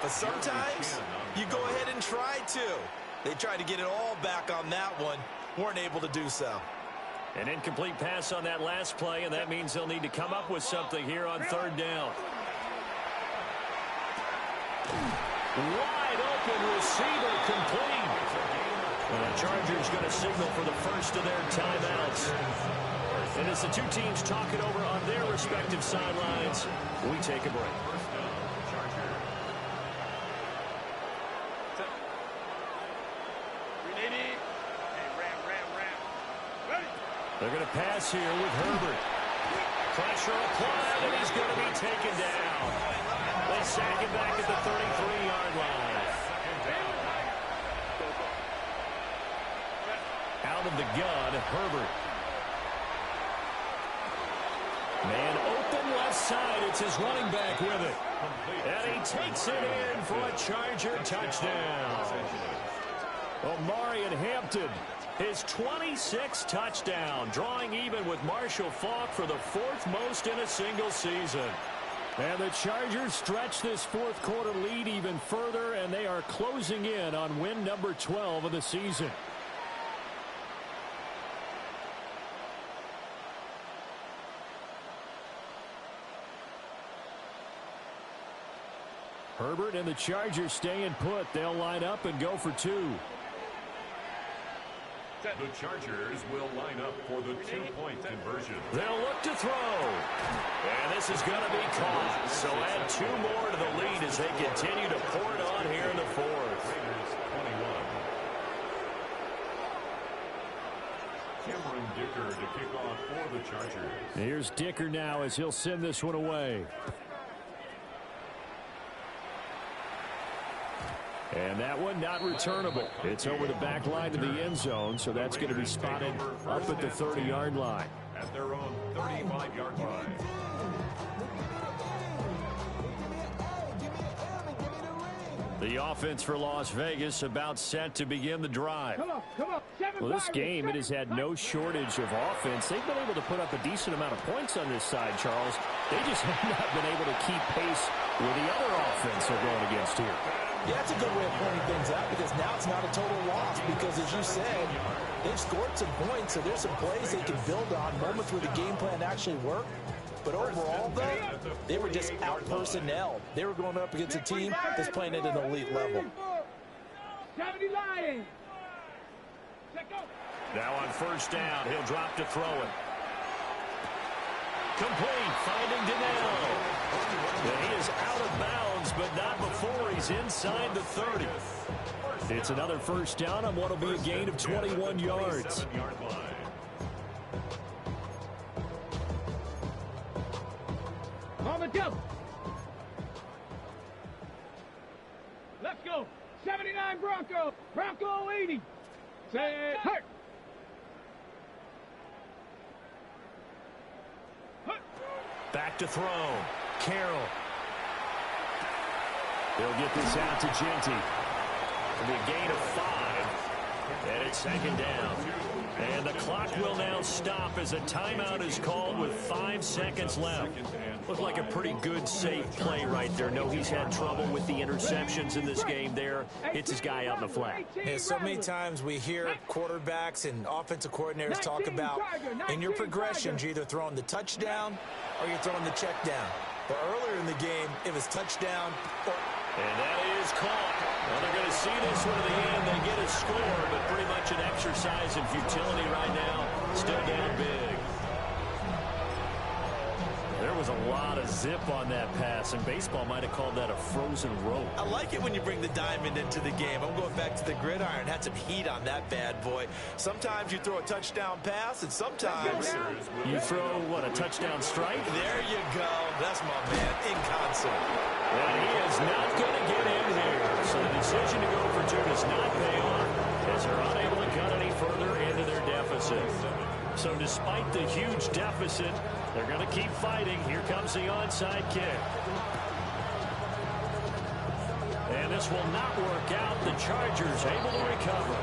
Speaker 1: But sometimes you go ahead and try to. They tried to get it all back on that one. Weren't able to do so.
Speaker 3: An incomplete pass on that last play, and that means they'll need to come up with something here on third down. Wide open receiver, complete. And the Chargers going to signal for the first of their timeouts. And as the two teams talk it over on their respective sidelines, we take a break. They're going to pass here with Herbert. Pressure applied, and he's going to be taken down. They sack him back at the 33-yard line. Out of the gun, Herbert. Man open left side. It's his running back with it. And he takes it in for a Charger touchdown. Omarion Hampton, his 26th touchdown, drawing even with Marshall Faulk for the 4th most in a single season. And the Chargers stretch this fourth quarter lead even further, and they are closing in on win number 12 of the season. Herbert and the Chargers staying put. They'll line up and go for 2.
Speaker 4: The Chargers will line up for the 2-point conversion.
Speaker 3: They'll look to throw. And this is going to be caught. So add 2 more to the lead as they continue to pour it on here in the fourth.
Speaker 4: Raiders 21. Cameron Dicker to kick off for the Chargers.
Speaker 2: Here's Dicker now as he'll send this one away. And that one not returnable. It's over the back line of the end zone, so that's going to be spotted up at the 30-yard line.
Speaker 4: At their own 35-yard line.
Speaker 3: The offense for Las Vegas about set to begin the drive.
Speaker 5: Come on, come on.
Speaker 2: Well, this game, it has had no shortage of offense. They've been able to put up a decent amount of points on this side, Charles. They just have not been able to keep pace with the other offense they're going against here.
Speaker 1: Yeah, that's a good way of pointing things out because now it's not a total loss because, as you said, they've scored some points, so there's some plays they can build on, moments where the game plan actually worked. But overall, though, they were just out-personnel. They were going up against a team that's playing at an elite level.
Speaker 5: 70 Lions.
Speaker 3: Now on first down, he'll drop to throw it. Complete, finding Donnell. And he is out of bounds, but not before he's inside the 30. It's another first down on what will be a gain of 21 yards.
Speaker 5: On the double. Let's go. 79 Bronco. Bronco 80. Set. Hurt.
Speaker 3: Back to throw. Carroll. They'll get this out to Genty. It'll be a gain of 5. And it's second down. And the clock will now stop as a timeout is called with 5 seconds left. Looked like a pretty good, safe play right there. No, he's had trouble with the interceptions in this game there. Hits his guy out in the flat.
Speaker 1: Yeah, so many times we hear quarterbacks and offensive coordinators talk about in your progressions, you're either throwing the touchdown or you're throwing the check down. But earlier in the game, it was touchdown or...
Speaker 3: And that is caught. Well, they're going to see this one in the end. They get a score, but pretty much an exercise in futility right now. Still down big. There was a lot of zip on that pass, and baseball might have called that a frozen rope.
Speaker 1: I like it when you bring the diamond into the game. I'm going back to the gridiron. Had some heat on that bad boy. Sometimes you throw a touchdown pass, and sometimes...
Speaker 3: You throw, what, a touchdown strike?
Speaker 1: There you go. That's my man, in concert.
Speaker 3: And he is not going to get in here. So the decision to go for 2 does not pay off as they're unable to cut any further into their deficit. So despite the huge deficit, they're going to keep fighting. Here comes the onside kick. And this will not work out. The Chargers able to recover.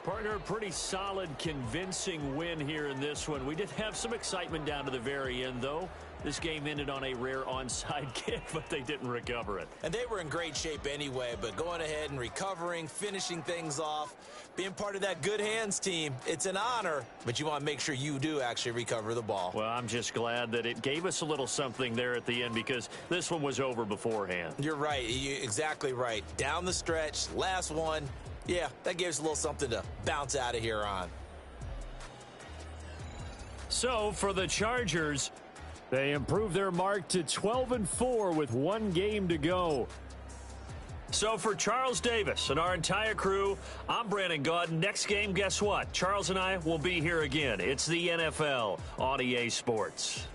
Speaker 3: Partner, pretty solid, convincing win here in this one. We did have some excitement down to the very end, though. This game ended on a rare onside kick, but they didn't recover it.
Speaker 1: And they were in great shape anyway, but going ahead and recovering, finishing things off, being part of that good hands team, it's an honor, but you want to make sure you do actually recover the ball.
Speaker 3: Well, I'm just glad that it gave us a little something there at the end because this one was over beforehand.
Speaker 1: You're right. You're exactly right. Down the stretch, last one. Yeah, that gives us a little something to bounce out of here on.
Speaker 3: So for the Chargers, they improved their mark to 12-4 with 1 game to go. So for Charles Davis and our entire crew, I'm Brandon Gaudin. Next game, guess what? Charles and I will be here again. It's the NFL on EA Sports.